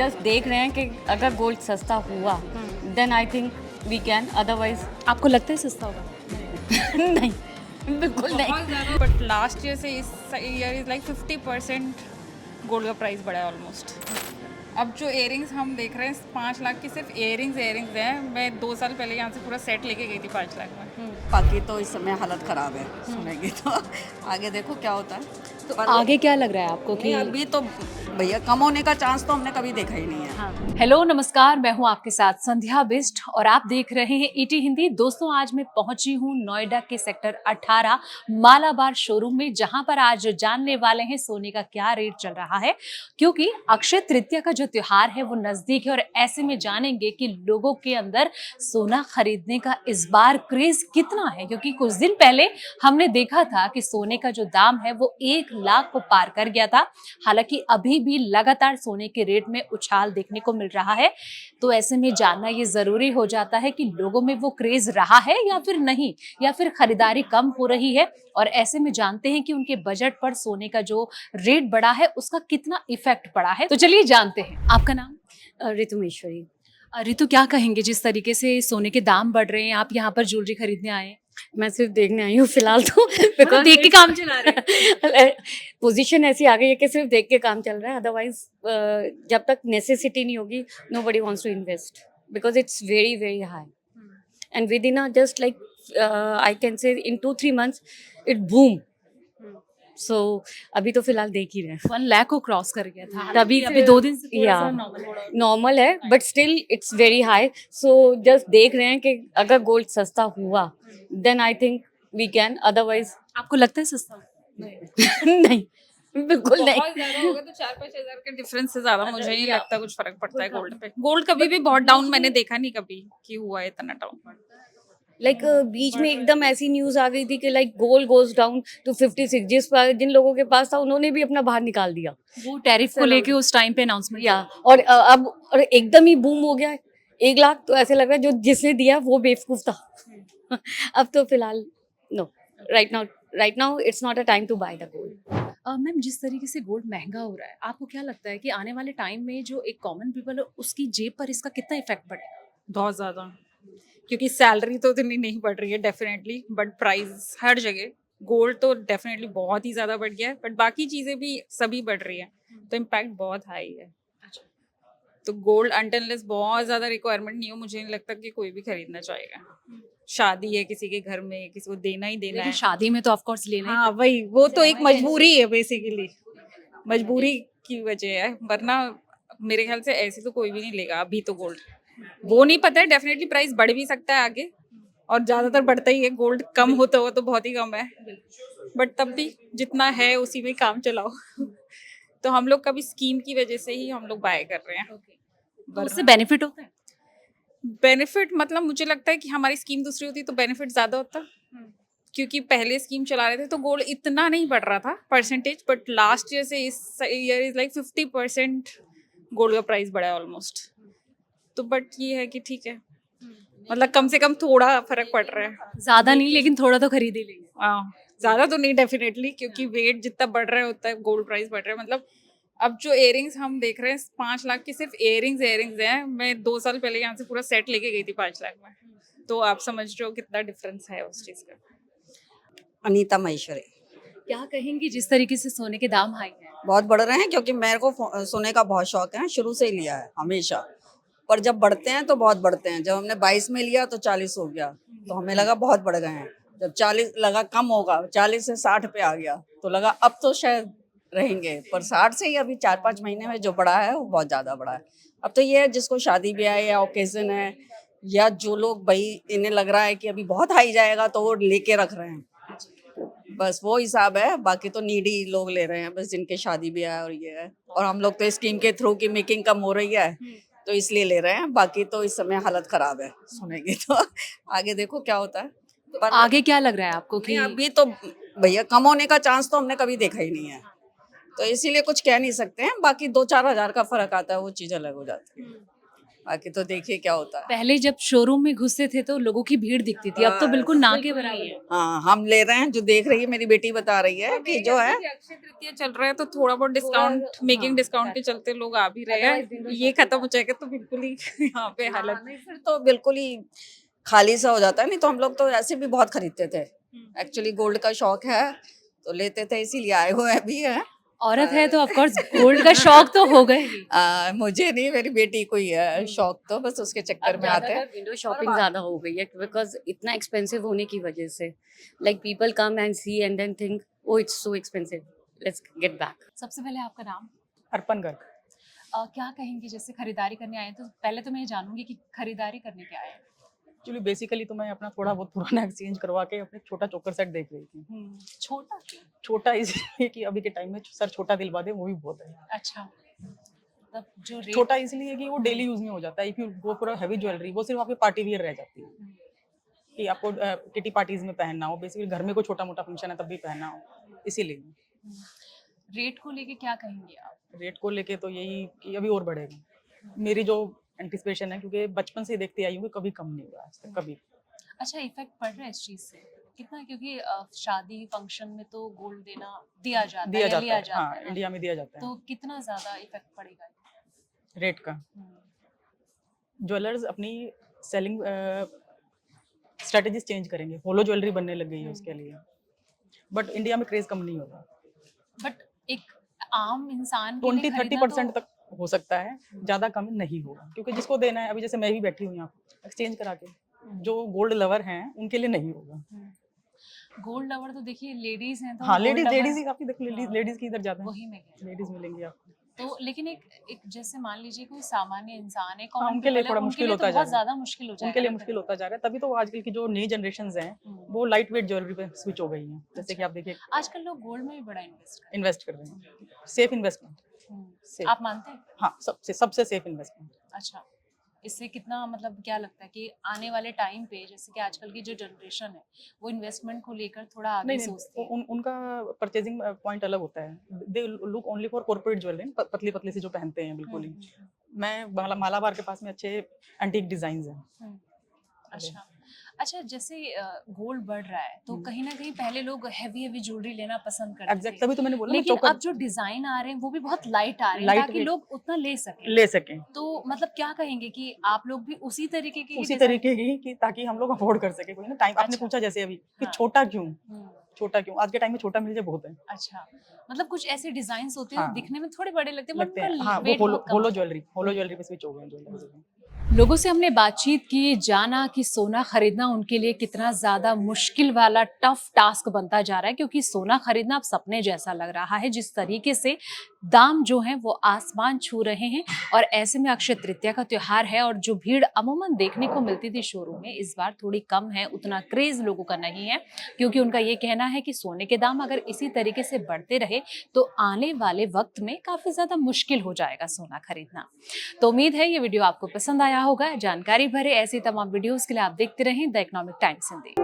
Just देख रहे हैं कि अगर गोल्ड सस्ता हुआ then I think we can, otherwise आपको लगता है सस्ता होगा? नहीं, बिल्कुल नहीं। बट लास्ट ईयर से इस ईयर इज लाइक 50% गोल्ड का प्राइस बढ़ा है ऑलमोस्ट। अब जो इयरिंग्स हम देख रहे हैं 5 लाख की सिर्फ इयरिंग्स हैं। मैं 2 साल पहले यहाँ से पूरा सेट लेके गई थी 5 लाख में। बाकी तो इस समय हालत ख़राब है सुनेगी तो आगे देखो क्या होता है। तो आगे क्या लग रहा है आपको कि अभी तो भैया कम होने का चांस तो हमने कभी देखा ही नहीं है। हाँ। हेलो नमस्कार, मैं हूं आपके साथ संध्या बिस्ट और आप देख रहे हैं ईटी हिंदी। दोस्तों, आज मैं पहुंची हूं नोएडा के सेक्टर 18 मालाबार शोरूम में, जहां पर आज जानने वाले हैं सोने का क्या रेट चल रहा है, क्योंकि अक्षय तृतीया का जो त्योहार है वो नजदीक है और ऐसे में जानेंगे कि लोगों के अंदर सोना खरीदने का इस बार क्रेज कितना है। क्योंकि कुछ दिन पहले हमने देखा था कि सोने का जो दाम है वो 1 लाख को पार कर गया था। हालांकि अभी भी लगातार सोने के रेट में उछाल देखने को मिल रहा है, तो ऐसे में जानना ये जरूरी हो जाता है कि लोगों में वो क्रेज रहा है या फिर नहीं, या फिर खरीदारी कम हो रही है। और ऐसे में जानते हैं कि उनके बजट पर सोने का जो रेट बढ़ा है उसका कितना इफेक्ट पड़ा है। तो चलिए जानते हैं। आपका नाम? ऋतुमेश्वरी। रितु, क्या कहेंगे जिस तरीके से सोने के दाम बढ़ रहे हैं, आप यहाँ पर ज्वेलरी खरीदने आए हैं? मैं सिर्फ देखने आई हूँ फिलहाल तो बिकॉज देख के काम चला रहे हैं। पोजीशन ऐसी आ गई है कि सिर्फ देख के काम चल रहा है। अदरवाइज जब तक नेसेसिटी नहीं होगी nobody wants to invest because it's very very high and within just like I can say in 2-3 months it boom. So अभी तो फिलहाल देख ही रहे हैं। 1 लाख को क्रॉस कर गया था। तभी अभी 2 दिन से थोड़ा या सा normal हो रहा है। नॉर्मल है but still it's very high. So just देख रहे हैं कि अगर गोल्ड सस्ता हुआ then I think we can, otherwise आपको लगता है सस्ता होगा? नहीं, बिल्कुल नहीं। बहुत ज्यादा होगा तो 4-5 हजार के डिफरेंस से ज्यादा मुझे नहीं लगता कुछ फर्क पड़ता है गोल्ड पे। गोल्ड कभी भी बहुत डाउन मैंने देखा नहीं कभी कि हुआ है इतना डाउन। लाइक बीच में एकदम ऐसी न्यूज आ गई थी कि like gold goes down to 56। जिन लोगों के पास था उन्होंने भी अपना बाहर निकाल दिया वो टैरिफ को लेके उस टाइम पे अनाउंसमेंट। या और अब और एकदम ही बूम हो गया है 1 लाख। तो ऐसे लग रहा है जो जिसने दिया वो बेवकूफ था। अब तो फिलहाल no, right now it's not a time to buy the gold. Ma'am, जिस तरीके से गोल्ड महंगा हो रहा है, आपको क्या लगता है कि आने वाले टाइम में जो एक कॉमन पीपल है उसकी जेब पर इसका कितना इफेक्ट पड़ेगा? बहुत ज्यादा, क्योंकि सैलरी तो इतनी नहीं बढ़ रही है डेफिनेटली, बट प्राइस हर जगह गोल्ड तो डेफिनेटली बहुत ही ज्यादा बढ़ गया है, बट बाकी चीजें भी सभी बढ़ रही है, तो इम्पैक्ट बहुत हाई है। तो गोल्ड अनटिल बहुत ज्यादा रिक्वायरमेंट नहीं हो, मुझे नहीं लगता कि कोई भी खरीदना चाहेगा। शादी है किसी के घर में, किसी को देना ही देना लेकिन है। शादी में तो ऑफ कोर्स लेना ही हाँ वही, वो तो एक मजबूरी है बेसिकली, मजबूरी की वजह है, वरना मेरे ख्याल से ऐसे तो कोई भी नहीं लेगा अभी तो गोल्ड। वो नहीं पता है, डेफिनेटली प्राइस बढ़ भी सकता है आगे, और ज्यादातर बढ़ता ही है। गोल्ड कम होता हुआ तो बहुत ही कम है, बट तब भी जितना है उसी में काम चलाओ। तो हम लोग कभी स्कीम की वजह से ही हम लोग बाय कर रहे हैं। तो उससे बेनिफिट होता है? बेनिफिट मतलब मुझे लगता है कि हमारी स्कीम दूसरी होती तो बेनिफिट ज्यादा होता, क्योंकि पहले स्कीम चला रहे थे तो गोल्ड इतना नहीं बढ़ रहा था परसेंटेज, बट लास्ट ईयर से इस ईयर इज लाइक 50% गोल्ड का प्राइस बढ़ा है ऑलमोस्ट। तो बट ये है कि ठीक है, मतलब कम से कम थोड़ा फर्क पड़ रहा है। ज्यादा नहीं, लेकिन थोड़ा तो खरीद ही लेंगे। हाँ, ज्यादा तो नहीं डेफिनेटली, क्योंकि वेट जितना बढ़ रहा है उतना है गोल्ड प्राइस बढ़ रहा है। मतलब अब जो इयरिंग्स हम देख रहे हैं 5 लाख की सिर्फ इयरिंग्स हैं। मैं 2 साल पहले यहाँ से पूरा सेट लेके गई थी 5 लाख में, तो आप समझ रहे हो कितना डिफरेंस है उस चीज का। अनीता महेश्वरी। क्या कहेंगी जिस तरीके से सोने के दाम हाई हैं? बहुत बढ़ रहे हैं क्योंकि मेरे को सोने का बहुत शौक है, शुरू से ही लिया है हमेशा। पर जब बढ़ते हैं तो बहुत बढ़ते हैं। जब हमने 22 में लिया तो 40 हो गया, तो हमें लगा बहुत बढ़ गए हैं। जब 40 लगा कम होगा, 40 से 60 पे आ गया, तो लगा अब तो शायद रहेंगे। पर 60 से ही अभी 4-5 महीने में जो बढ़ा है वो बहुत ज्यादा बढ़ा है। अब तो ये है जिसको शादी ब्याह है या ओकेजन है, या जो लोग भाई इन्हें लग रहा है कि अभी बहुत हाई जाएगा तो वो लेके रख रहे हैं, बस वो हिसाब है। बाकी तो नीडी लोग ले रहे हैं, बस जिनके शादी ब्याह है और ये है। और हम लोग तो स्कीम के थ्रू की मेकिंग कम हो रही है तो इसलिए ले रहे हैं। बाकी तो इस समय हालत खराब है सुनेगी तो आगे देखो क्या होता है। पर आगे क्या लग रहा है आपको कि अभी तो भैया कम होने का चांस तो हमने कभी देखा ही नहीं है, तो इसीलिए कुछ कह नहीं सकते हैं। बाकी 2-4 हजार का फर्क आता है, वो चीज अलग हो जाती है। बाकी तो देखिए क्या होता है। पहले जब शोरूम में घुसते थे तो लोगों की भीड़ दिखती थी, अब तो बिल्कुल ना के बराबर है। हाँ, हम ले रहे हैं, जो देख रही है मेरी बेटी बता रही है कि जो है अक्षय तृतीया चल रहा है तो थोड़ा बहुत डिस्काउंट, मेकिंग डिस्काउंट के चलते लोग आ भी रहे हैं। ये खत्म हो जाएगा तो बिल्कुल ही यहाँ पे हालत नहीं, फिर तो बिल्कुल ही खाली सा हो जाता है। नहीं तो हम लोग तो ऐसे भी बहुत खरीदते थे। एक्चुअली गोल्ड का शौक है तो लेते थे, इसीलिए आए हुए भी हैं। औरत है तो ऑफ कोर्स गोल्ड का शौक तो होगा ही। मुझे नहीं, मेरी बेटी को ही है शौक, तो बस उसके चक्कर में आते हैं। विंडो शॉपिंग ज्यादा हो गई है बिकॉज इतना एक्सपेंसिव होने की वजह से like people come and see and then think oh it's so expensive, let's get back. सबसे पहले आपका नाम, अर्पण गर्ग। क्या कहेंगे जैसे खरीदारी करने आए हैं, तो पहले तो मैं ये जानूंगी कि खरीदारी करने क्या आए हैं। एक्चुअली बेसिकली तो मैं अपना थोड़ा बहुत पुराना एक्सचेंज करवा के अपने छोटा चोकर सेट देख रही थी। छोटा क्यों? छोटा इसलिए कि अभी के टाइम में सर छोटा दिलवा दे वो भी बहुत है। अच्छा, मतलब जो रेट छोटा इसलिए कि वो डेली यूज में हो जाता है। If you go for heavy jewellery वो सिर्फ आपके पार्टी वियर रह जाती है कि आपको किटी पार्टीज में पहनना हो, बेसिकली घर में कोई छोटा मोटा फंक्शन है तब भी पहनना हो, इसीलिए। रेट को लेके क्या कहेंगे आप? रेट को लेके तो यही कि अभी और बढ़ेगा, मेरी जो एंटिसिपेशन है, क्योंकि बचपन से देखते आई हूँ कि कभी कम नहीं हुआ आज तक कभी। अच्छा, इफेक्ट पड़ रहा है इस चीज से कितना? क्योंकि शादी फंक्शन में तो गोल्ड दिया जाता है, दिया या जाता लिया है, जाता हाँ है ना? इंडिया में दिया जाता तो कितना ज्यादा इफेक्ट पड़ेगा? है रेट का। ज्वेलर्स अपनी सेलिंग स्ट्रेटेजीज चेंज करेंगे, होलो ज्वेलरी बनने लग गई है उसके लिए, बट इंडिया में क्रेज कम नहीं होगा। बट एक आम इंसान के लिए 20-30% तक हो सकता है, ज्यादा कम नहीं होगा, क्योंकि जिसको देना है, अभी जैसे मैं भी बैठी हूँ यहाँ एक्सचेंज करा के, जो गोल्ड लवर हैं उनके लिए नहीं होगा। गोल्ड लवर तो देखिए लेडीज हैं तो हाँ, gold lover- लेडीज ही काफी देखो, हाँ। लेडीज की इधर ज्यादा वही मैं कह रही हूँ। लेडीज मिलेंगी आपको। तो लेकिन एक जैसे मान लीजिए कोई सामान्य इंसान है, हाँ, common उनके लिए people है, थोड़ा उनके मुश्किल लिए होता तो जा बहुत रहा है। ज्यादा मुश्किल हो जाएगा उनके लिए ना मुश्किल खरीदना। होता जा रहा है, तभी तो आजकल की जो नई जनरेशन हैं वो लाइट वेट ज्वेलरी पे स्विच हो गई हैं। जैसे कि आप देखिए आजकल लोग गोल्ड में भी बड़ा इन्वेस्ट इन्वेस्ट कर रहे हैं, सेफ इन्वेस्टमेंट। करते हैं। आप मानते हैं? हाँ, सबसे सेफ इन्वेस्टमेंट। अच्छा, इससे कितना मतलब क्या लगता है कि आने वाले टाइम पे जैसे कि आजकल की जो जनरेशन है वो इन्वेस्टमेंट को लेकर थोड़ा आगे नहीं सोचती है? उनका परचेजिंग पॉइंट अलग होता है। They look only for corporate jewellery, पतली पतली सी जो पहनते हैं बिल्कुल ही। मैं मालाबार के पास में अच्छे एंटीक डिजाइन हैं। अच्छा अच्छा, जैसे गोल्ड बढ़ रहा है तो कहीं ना कहीं पहले लोग हैवी हैवी ज्वेलरी लेना पसंद करते एग्जैक्ट, थे, तभी तो मैंने बोला ना लेकिन चोकर अब जो डिजाइन आ रहे हैं वो भी बहुत लाइट आ रहे हैं Light ताकि weight। लोग उतना ले सकें। ले सकें तो मतलब क्या कहेंगे कि आप लोग भी उसी तरीके की उसी design- तरीके की, कि ताकि हम लोग अफोर्ड कर सके। कोई ना टाइम आपने अच्छा। पूछा जैसे अभी कि हाँ। छोटा क्यों, हम्म, छोटा क्यों, आज के टाइम में छोटा मिल जाए बहुत है। अच्छा, मतलब कुछ ऐसे डिजाइन होते हैं हाँ। जो दिखने में थोड़े बड़े लगते हैं लगते हैं, उनका हाँ, वो weight बहुत कम होलो होता है। ज्वेलरी पे स्विच हो गए ज्वेलरी। लोगों से हमने बातचीत की, जाना कि सोना खरीदना उनके लिए कितना ज्यादा मुश्किल वाला टफ टास्क बनता जा रहा है, क्योंकि सोना खरीदना अब सपने जैसा लग रहा है। जिस तरीके से दाम जो हैं वो आसमान छू रहे हैं, और ऐसे में अक्षय तृतीया का त्योहार है और जो भीड़ अमूमन देखने को मिलती थी शोरूम में इस बार थोड़ी कम है, उतना क्रेज लोगों का नहीं है, क्योंकि उनका ये कहना है कि सोने के दाम अगर इसी तरीके से बढ़ते रहे तो आने वाले वक्त में काफी ज्यादा मुश्किल हो जाएगा सोना खरीदना। तो उम्मीद है ये वीडियो आपको पसंद आया होगा। जानकारी भरे ऐसी तमाम वीडियोस के लिए आप देखते रहें द इकोनॉमिक टाइम्स हिंदी।